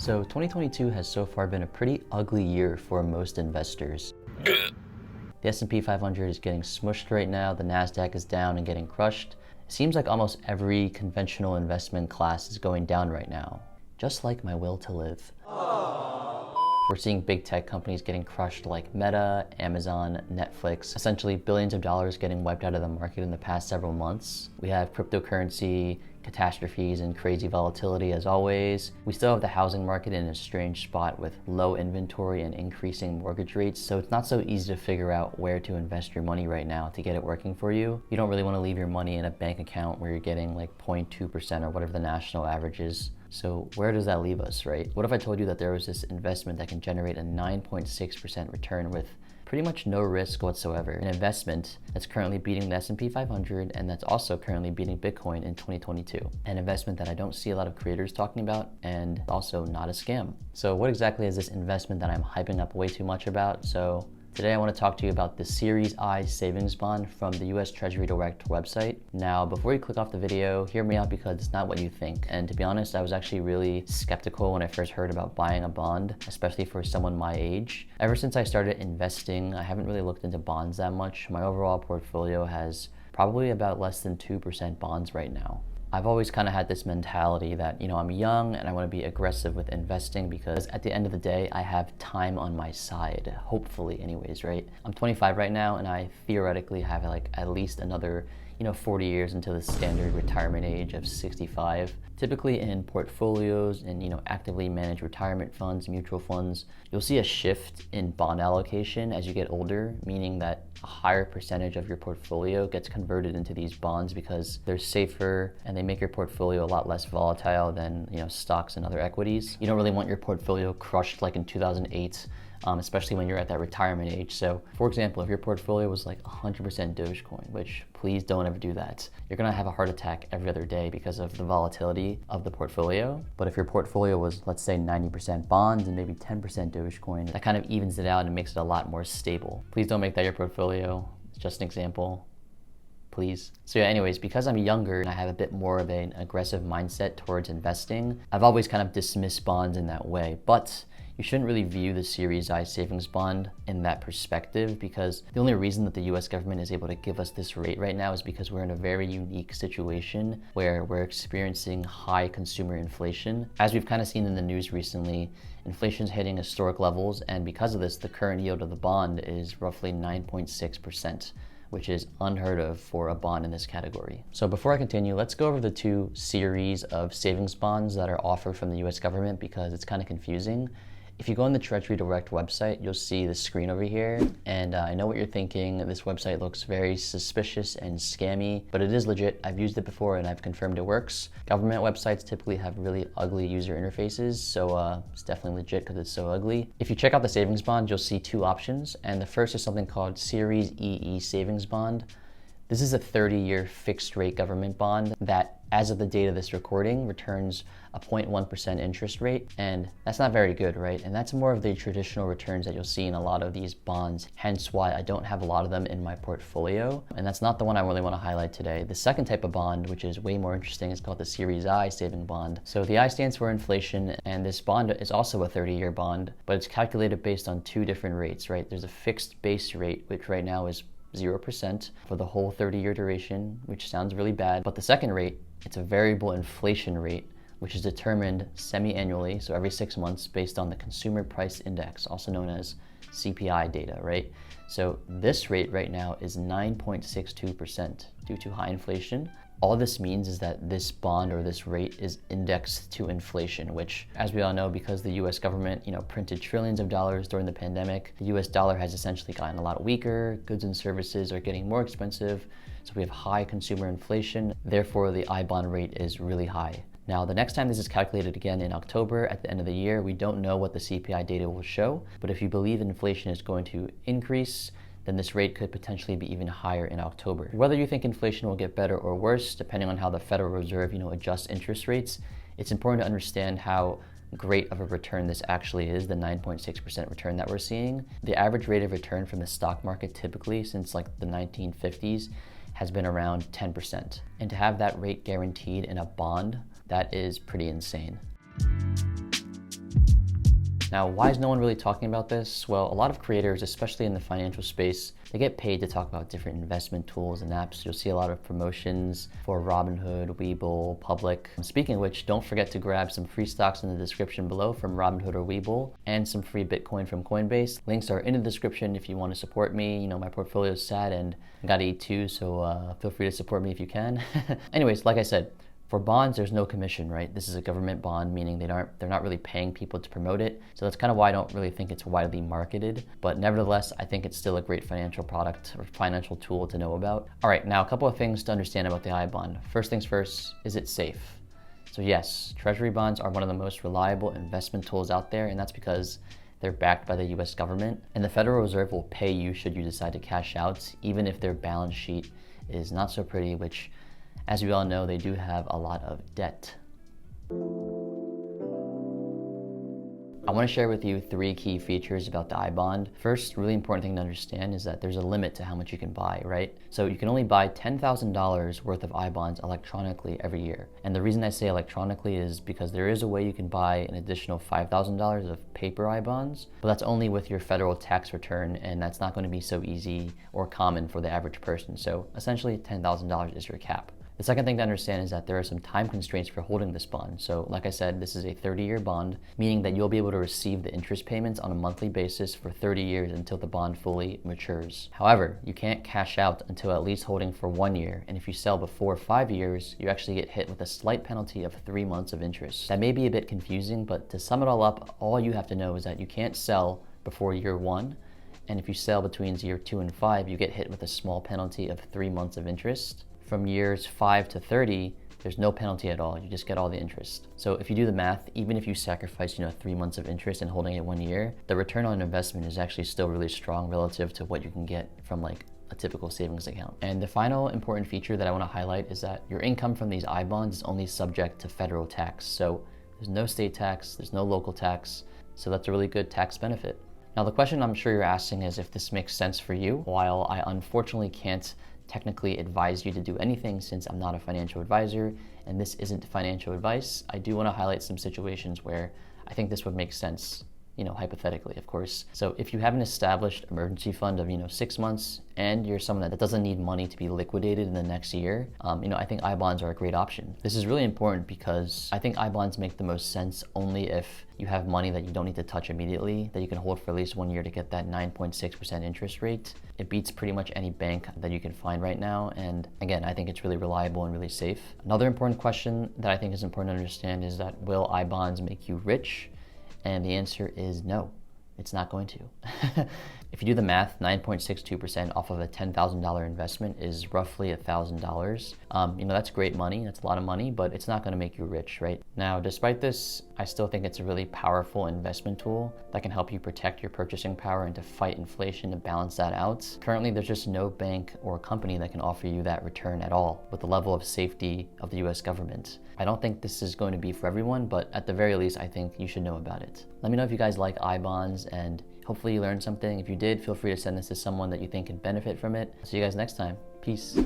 So 2022 has so far been a pretty ugly year for most investors. The S&P 500 is getting smushed right now, the NASDAQ is down and getting crushed. It seems like almost every conventional investment class is going down right now, just like my will to live. We're seeing big tech companies getting crushed like Meta, Amazon, Netflix, essentially billions of dollars getting wiped out of the market in the past several months. We have cryptocurrency, catastrophes, and crazy volatility as always. We still have the housing market in a strange spot with low inventory and increasing mortgage rates, so it's not so easy to figure out where to invest your money right now to get it working for you. You don't really want to leave your money in a bank account where you're getting like 0.2% or whatever the national average is. So where does that leave us, right? What if I told you that there was this investment that can generate a 9.6% return with pretty much no risk whatsoever? An investment that's currently beating the S&P 500 and that's also currently beating Bitcoin in 2022. An investment that I don't see a lot of creators talking about and also not a scam. So what exactly is this investment that I'm hyping up way too much about? So today I want to talk to you about the Series I savings bond from the US Treasury Direct website. Now, before you click off the video, hear me out because it's not what you think. And to be honest, I was actually really skeptical when I first heard about buying a bond, especially for someone my age. Ever since I started investing, I haven't really looked into bonds that much. My overall portfolio has probably about less than 2% bonds right now. I've always kind of had this mentality that, I'm young and I want to be aggressive with investing because at the end of the day, I have time on my side, hopefully anyways, right? I'm 25 right now and I theoretically have like at least another 40 years until the standard retirement age of 65. Typically in portfolios and actively managed retirement funds, mutual funds, you'll see a shift in bond allocation as you get older, meaning that a higher percentage of your portfolio gets converted into these bonds because they're safer and they make your portfolio a lot less volatile than stocks and other equities. You don't really want your portfolio crushed like in 2008. Especially when you're at that retirement age. So for example, if your portfolio was like 100% Dogecoin, which please don't ever do that, you're gonna have a heart attack every other day because of the volatility of the portfolio. But if your portfolio was, let's say 90% bonds and maybe 10% Dogecoin, that kind of evens it out and makes it a lot more stable. Please don't make that your portfolio. It's just an example. Please. So yeah, anyways, because I'm younger and I have a bit more of an aggressive mindset towards investing, I've always kind of dismissed bonds in that way. But you shouldn't really view the Series I savings bond in that perspective because the only reason that the US government is able to give us this rate right now is because we're in a very unique situation where we're experiencing high consumer inflation. As we've kind of seen in the news recently, inflation's hitting historic levels, and because of this, the current yield of the bond is roughly 9.6%. which is unheard of for a bond in this category. So before I continue, let's go over the two series of savings bonds that are offered from the US government because it's kind of confusing. If you go on the Treasury Direct website, you'll see the screen over here. And I know what you're thinking. This website looks very suspicious and scammy, but it is legit. I've used it before and I've confirmed it works. Government websites typically have really ugly user interfaces, so it's definitely legit because it's so ugly. If you check out the savings bond, you'll see two options. And the first is something called Series EE Savings Bond. This is a 30-year fixed rate government bond that, as of the date of this recording, returns a 0.1% interest rate. And that's not very good, right? And that's more of the traditional returns that you'll see in a lot of these bonds, hence why I don't have a lot of them in my portfolio. And that's not the one I really want to highlight today. The second type of bond, which is way more interesting, is called the Series I saving bond. So the I stands for inflation, and this bond is also a 30-year bond, but it's calculated based on two different rates, right? There's a fixed base rate, which right now is 0% for the whole 30-year duration, which sounds really bad. But the second rate, it's a variable inflation rate, which is determined semi-annually, so every 6 months, based on the Consumer Price Index, also known as CPI data, right? So this rate right now is 9.62% due to high inflation. All this means is that this bond or this rate is indexed to inflation, which, as we all know, because the US government, printed trillions of dollars during the pandemic, the US dollar has essentially gotten a lot weaker, goods and services are getting more expensive, so we have high consumer inflation, therefore the I bond rate is really high. Now, the next time this is calculated again in October at the end of the year, we don't know what the CPI data will show, but if you believe inflation is going to increase, then this rate could potentially be even higher in October. Whether you think inflation will get better or worse, depending on how the Federal Reserve, adjusts interest rates, it's important to understand how great of a return this actually is, the 9.6% return that we're seeing. The average rate of return from the stock market typically since like the 1950s has been around 10%. And to have that rate guaranteed in a bond, that is pretty insane. Now, why is no one really talking about this? Well, a lot of creators, especially in the financial space, they get paid to talk about different investment tools and apps. You'll see a lot of promotions for Robinhood, Webull, Public. And speaking of which, don't forget to grab some free stocks in the description below from Robinhood or Webull, and some free Bitcoin from Coinbase. Links are in the description if you want to support me. You know, my portfolio is sad and I gotta eat too, so feel free to support me if you can. Anyways, like I said, for bonds, there's no commission, right? This is a government bond, meaning they're not really paying people to promote it. So that's kind of why I don't really think it's widely marketed. But nevertheless, I think it's still a great financial product or financial tool to know about. All right, now a couple of things to understand about the I-bond. First things first, is it safe? So yes, treasury bonds are one of the most reliable investment tools out there, and that's because they're backed by the US government, and the Federal Reserve will pay you should you decide to cash out, even if their balance sheet is not so pretty, which, as we all know, they do have a lot of debt. I want to share with you 3 key features about the I-bond. First, really important thing to understand is that there's a limit to how much you can buy, right? So you can only buy $10,000 worth of I-bonds electronically every year. And the reason I say electronically is because there is a way you can buy an additional $5,000 of paper I-bonds, but that's only with your federal tax return, and that's not going to be so easy or common for the average person. So essentially $10,000 is your cap. The second thing to understand is that there are some time constraints for holding this bond. So like I said, this is a 30-year bond, meaning that you'll be able to receive the interest payments on a monthly basis for 30 years until the bond fully matures. However, you can't cash out until at least holding for 1 year. And if you sell before 5 years, you actually get hit with a slight penalty of 3 months of interest. That may be a bit confusing, but to sum it all up, all you have to know is that you can't sell before year 1. And if you sell between year 2 and 5, you get hit with a small penalty of 3 months of interest. From years 5 to 30, there's no penalty at all. You just get all the interest. So if you do the math, even if you sacrifice, 3 months of interest and holding it 1 year, the return on investment is actually still really strong relative to what you can get from like a typical savings account. And the final important feature that I want to highlight is that your income from these I-bonds is only subject to federal tax. So there's no state tax, there's no local tax. So that's a really good tax benefit. Now the question I'm sure you're asking is if this makes sense for you. While I unfortunately can't technically advise you to do anything since I'm not a financial advisor and this isn't financial advice, I do want to highlight some situations where I think this would make sense, hypothetically, of course. So if you have an established emergency fund of, 6 months and you're someone that doesn't need money to be liquidated in the next year, I think I-bonds are a great option. This is really important because I think I-bonds make the most sense only if you have money that you don't need to touch immediately, that you can hold for at least 1 year to get that 9.6% interest rate. It beats pretty much any bank that you can find right now. And again, I think it's really reliable and really safe. Another important question that I think is important to understand is that will I-bonds make you rich? And the answer is no, it's not going to. If you do the math, 9.62% off of a $10,000 investment is roughly $1,000. That's great money, that's a lot of money, but it's not gonna make you rich, right? Now, despite this, I still think it's a really powerful investment tool that can help you protect your purchasing power and to fight inflation to balance that out. Currently, there's just no bank or company that can offer you that return at all with the level of safety of the US government. I don't think this is going to be for everyone, but at the very least, I think you should know about it. Let me know if you guys like I-bonds, and hopefully you learned something. If you did, feel free to send this to someone that you think could benefit from it. See you guys next time. Peace.